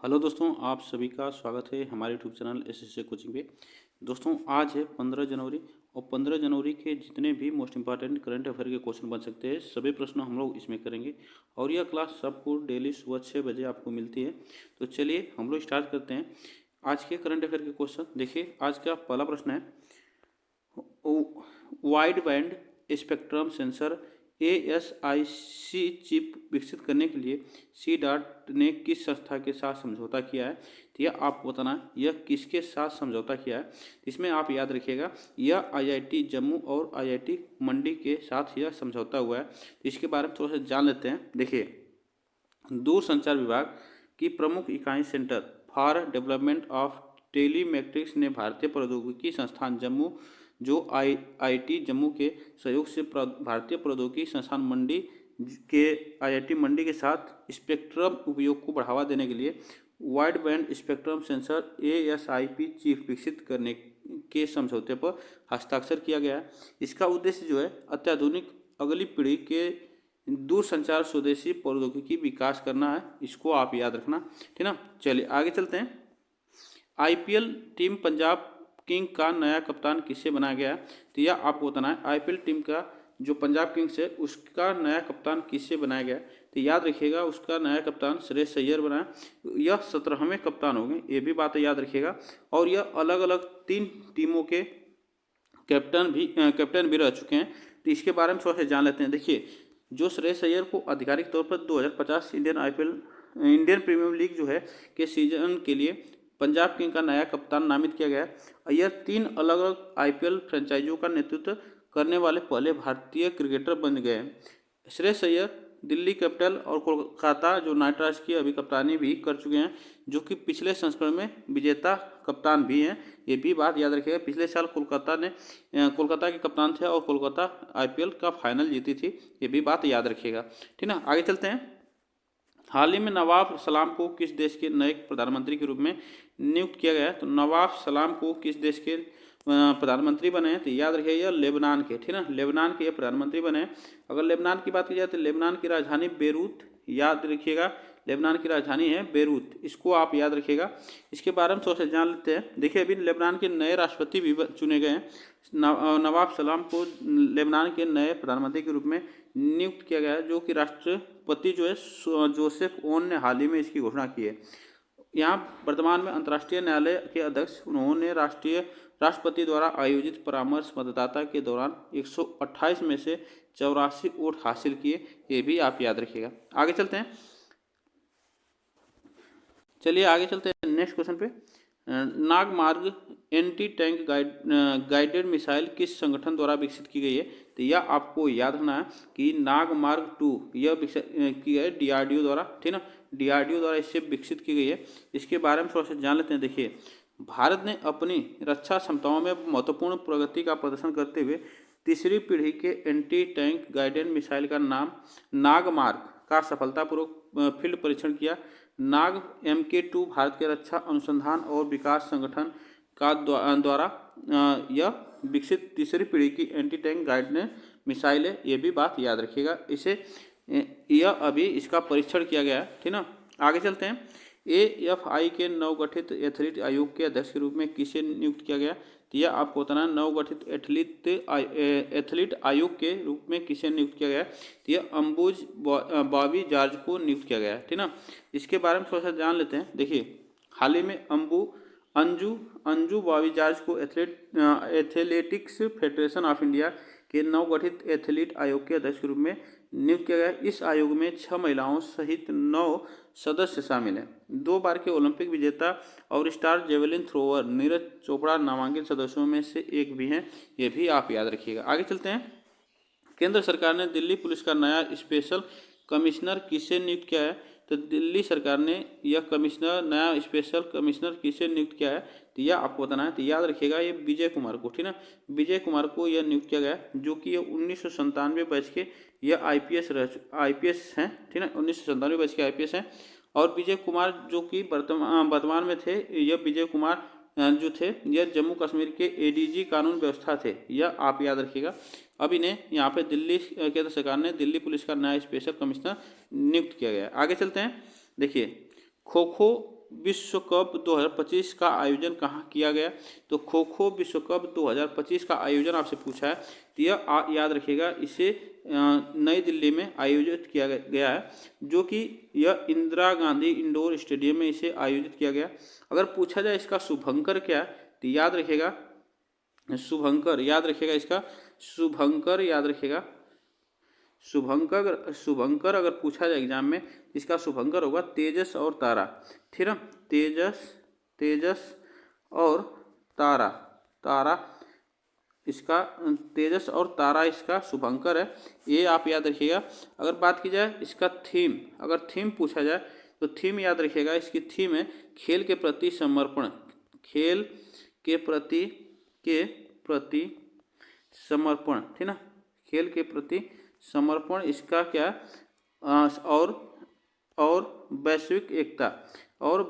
Hello दोस्तों, आप सभी का स्वागत है हमारे यूट्यूब चैनल एसएससी कोचिंग पे। दोस्तों आज है 15 जनवरी और 15 जनवरी के जितने भी मोस्ट इंपॉर्टेंट करंट अफेयर के क्वेश्चन बन सकते हैं सभी प्रश्न हम लोग इसमें करेंगे और यह क्लास सबको डेली सुबह 6 बजे आपको मिलती है। तो चलिए हम लोग स्टार्ट करते हैं आज के करंट अफेयर के क्वेश्चन। देखिए आज का पहला प्रश्न है, wide band spectrum sensor ASIC chip विकसित करने के लिए सी डॉट ने किस संस्था के साथ समझौता किया है। तो यह आपको बताना है यह किसके साथ समझौता किया है। इसमें आप याद रखिएगा यह IIT जम्मू और IIT मंडी के साथ यह समझौता हुआ है। तो इसके बारे में थोड़ा सा जान लेते हैं। देखिए, दूरसंचार विभाग की प्रमुख इकाई सेंटर फॉर डेवलपमेंट ऑफ टेलीमेट्रिक्स ने भारतीय प्रौद्योगिकी संस्थान जम्मू जो IIT जम्मू के सहयोग से भारतीय प्रौद्योगिकी संस्थान मंडी के IIT मंडी के साथ स्पेक्ट्रम उपयोग को बढ़ावा देने के लिए wide band spectrum sensor ASIP chip विकसित करने के समझौते पर हस्ताक्षर किया गया है। इसका उद्देश्य जो है अत्याधुनिक अगली पीढ़ी के दूरसंचार स्वदेशी प्रौद्योगिकी विकास करना है। इसको आप याद रखना, ठीक ना। चलिए आगे चलते हैं। IPL टीम पंजाब किंग का नया कप्तान किससे बनाया गया है। तो यह आपको बताना है IPL टीम का जो पंजाब किंग्स है उसका नया कप्तान किससे बनाया गया है। तो याद रखिएगा उसका नया कप्तान श्रेयस अय्यर बना। यह 17वें कप्तान होंगे, ये भी बात याद रखिएगा। और यह अलग अलग 3 टीमों के कैप्टन भी रह चुके हैं। तो इसके बारे में थोड़ा सा जान लेते हैं। देखिए, जो श्रेयस अय्यर को आधिकारिक तौर पर 2050 इंडियन प्रीमियर लीग जो है के सीजन के लिए पंजाब किंग का नया कप्तान नामित किया गया है। अय्यर 3 अलग अलग IPL फ्रेंचाइजियों का नेतृत्व करने वाले पहले भारतीय क्रिकेटर बन गए हैं। श्रेयस अय्यर दिल्ली कैपिटल और कोलकाता जो नाइट राइडर्स की अभी कप्तानी भी कर चुके हैं, जो कि पिछले संस्करण में विजेता कप्तान भी हैं। ये भी बात याद रखिएगा। पिछले साल कोलकाता के कप्तान थे और कोलकाता IPL का फाइनल जीती थी। ये भी बात याद रखिएगा, ठीक ना। आगे चलते हैं। हाल ही में नवाब सलाम को किस देश के नए प्रधानमंत्री के रूप में नियुक्त किया गया है। तो नवाब सलाम को किस देश के प्रधानमंत्री बने हैं। तो याद रखिए यह लेबनान के, ठीक ना, लेबनान के ये प्रधानमंत्री बने हैं। अगर लेबनान की बात की जाए तो लेबनान की राजधानी बेरूत, याद रखिएगा लेबनान की राजधानी है बेरूत, इसको आप याद रखिएगा। इसके बारे में थोड़ा सा जान लेते हैं। देखिए, अभी लेबनान के नए राष्ट्रपति भी चुने गए हैं। नवाब सलाम को लेबनान के नए प्रधानमंत्री के रूप में नियुक्त किया गया है, जो कि राष्ट्रपति जो है जोसेफ ओन ने हाल ही में इसकी घोषणा की है। यहाँ वर्तमान में अंतर्राष्ट्रीय न्यायालय के अध्यक्ष उन्होंने राष्ट्रपति द्वारा आयोजित परामर्श मतदाता के दौरान 128 में से 84 वोट हासिल किए। ये भी आप याद रखिएगा। आगे चलते हैं। चलिए आगे चलते हैं नेक्स्ट क्वेश्चन पे। नागमार्ग एंटी टैंक गाइडेड मिसाइल किस संगठन द्वारा विकसित की गई है। तो यह आपको याद रखना है कि नागमार्ग 2 यह की है DRDO द्वारा, ठीक ना, DRDO द्वारा इससे विकसित की गई है। इसके बारे में थोड़ा सा जान लेते हैं। देखिए, भारत ने अपनी रक्षा क्षमताओं में महत्वपूर्ण प्रगति का प्रदर्शन करते हुए तीसरी पीढ़ी के एंटी टैंक गाइडेड मिसाइल का नाम नागमार्ग का सफलतापूर्वक फील्ड परीक्षण किया। नाग MK2 भारत के रक्षा अनुसंधान और विकास संगठन का द्वारा यह विकसित तीसरी पीढ़ी की एंटी टैंक गाइडेड मिसाइल है। ये भी बात याद रखिएगा। यह अभी इसका परीक्षण किया गया है, ठीक ना। आगे चलते हैं। AFI के नवगठित एथलीट आयोग के अध्यक्ष के रूप में किसे नियुक्त किया गया। तो यह आपको बताना नवगठित एथलीट आयोग के रूप में किसे नियुक्त किया गया। तो यह अंबुज बॉबी जॉर्ज को नियुक्त किया गया है, ठीक ना। इसके बारे में थोड़ा सा जान लेते हैं। देखिए, हाल ही में अंजू बॉबी जॉर्ज को एथलेटिक्स फेडरेशन ऑफ इंडिया के नवगठित एथलीट आयोग के अध्यक्ष के रूप में नियुक्त किया गया। इस आयोग में 6 महिलाओं सहित 9 सदस्य शामिल हैं। 2 बार के ओलंपिक विजेता और star javelin thrower Neeraj Chopra नामांकित सदस्यों में से एक भी हैं। ये भी आप याद रखिएगा। आगे चलते हैं। केंद्र सरकार ने दिल्ली पुलिस का नया स्पेशल कमिश्नर किसे नियुक्त किया है। तो दिल्ली सरकार ने यह नया स्पेशल कमिश्नर किसे नियुक्त किया है। तो यह आपको बताना है। तो याद रखिएगा ये विजय कुमार को, ठीक ना, विजय कुमार को यह नियुक्त किया गया, जो कि ये 1997 बैच के यह IPS हैं, ठीक ना, 1997 बैच के IPS हैं। और विजय कुमार जो कि वर्तमान में थे, यह विजय कुमार जो थे यह जम्मू कश्मीर के ADG कानून व्यवस्था थे। यह आप याद रखिएगा। अब इन्हें यहाँ पे दिल्ली केंद्र सरकार ने दिल्ली पुलिस का नया स्पेशल कमिश्नर नियुक्त किया गया। आगे चलते हैं। देखिए, खो खो विश्व कप 2025 का आयोजन कहाँ किया गया? तो खो खो विश्व कप 2025 का आयोजन आपसे पूछा है, तो यह याद रखिएगा, इसे नई दिल्ली में आयोजित किया गया है, जो कि यह इंदिरा गांधी इंडोर स्टेडियम में इसे आयोजित किया गया। अगर पूछा जाए इसका शुभंकर क्या है, तो याद रखिएगा शुभंकर, याद रखिएगा इसका शुभंकर, याद रखिएगा शुभंकर अगर पूछा जाए एग्जाम में, इसका शुभंकर होगा तेजस और तारा। ठीक है, तेजस और तारा इसका तेजस और तारा इसका शुभंकर है, ये आप याद रखिएगा। अगर बात की जाए इसका थीम, अगर थीम पूछा जाए तो थीम याद रखिएगा, इसकी थीम है खेल के प्रति समर्पण, खेल के प्रति समर्पण, ठीक ना, खेल के प्रति समर्पण। इसका क्या और वैश्विक एकता, और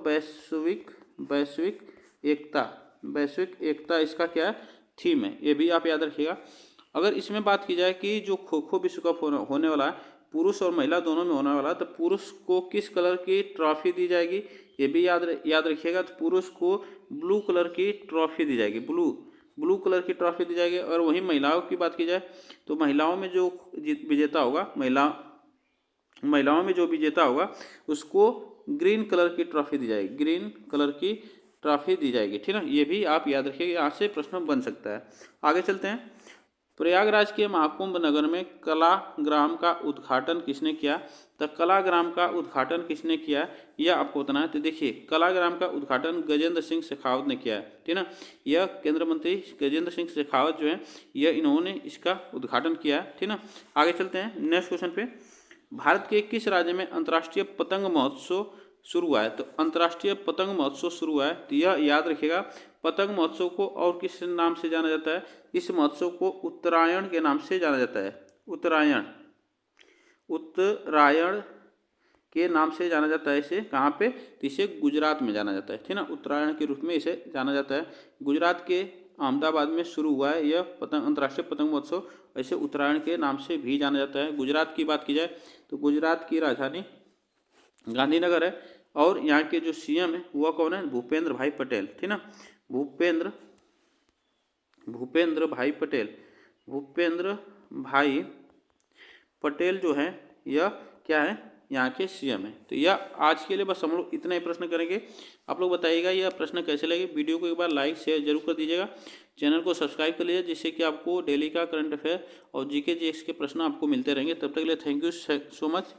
वैश्विक एकता इसका क्या है, थीम है, ये भी आप याद रखिएगा। अगर इसमें बात की जाए कि जो खो खो विश्व कप होने वाला है, पुरुष और महिला दोनों में होने वाला है, तो पुरुष को किस कलर की ट्रॉफी दी जाएगी, ये भी याद रखिएगा। तो पुरुष को ब्लू कलर की ट्रॉफी दी जाएगी, ब्लू कलर की ट्रॉफी दी जाएगी। और वहीं महिलाओं की बात की जाए तो महिलाओं में जो विजेता होगा, महिलाओं में जो विजेता होगा उसको ग्रीन कलर की ट्रॉफी दी जाएगी, ग्रीन कलर की ट्रॉफी दी जाएगी, ठीक है। ये भी आप याद रखिएगा, यहाँ से प्रश्न बन सकता है। आगे चलते हैं। प्रयागराज के महाकुंभ नगर में कलाग्राम का उद्घाटन किसने किया? तो कलाग्राम का उद्घाटन किसने किया यह आपको बताना है। तो देखिए, कलाग्राम का उद्घाटन गजेंद्र सिंह शेखावत ने किया है, ठीक है ना। यह केंद्रीय मंत्री गजेंद्र सिंह शेखावत जो है, यह इन्होंने इसका उद्घाटन किया है, ठीक ना। आगे चलते हैं नेक्स्ट क्वेश्चन पे। भारत के किस राज्य में अंतर्राष्ट्रीय पतंग महोत्सव शुरू हुआ है? तो अंतर्राष्ट्रीय पतंग महोत्सव शुरू हुआ है, तो यह याद रखिएगा। पतंग महोत्सव को और किस नाम से जाना जाता है? इस महोत्सव को उत्तरायण के नाम से जाना जाता है, उत्तरायण के नाम से जाना जाता है। इसे कहाँ पे? तो इसे गुजरात में जाना जाता है, ठीक ना। उत्तरायण के रूप में इसे जाना जाता है। गुजरात के अहमदाबाद में शुरू हुआ है यह अंतर्राष्ट्रीय पतंग महोत्सव, ऐसे उत्तरायण के नाम से भी जाना जाता है। गुजरात की बात की जाए तो गुजरात की राजधानी गांधीनगर है, और यहाँ के जो सीएम है वह कौन है? भूपेंद्र भाई पटेल, ठीक ना। भूपेंद्र भाई पटेल जो है, यह क्या है? यहाँ के सीएम है। तो यह आज के लिए बस हम लोग इतना ही प्रश्न करेंगे। आप लोग बताइएगा यह प्रश्न कैसे लगे। वीडियो को एक बार लाइक शेयर जरूर कर दीजिएगा। चैनल को सब्सक्राइब कर लीजिए, जिससे कि आपको डेली का करंट अफेयर और जीके जीएस के प्रश्न आपको मिलते रहेंगे। तब तक के लिए थैंक यू सो मच।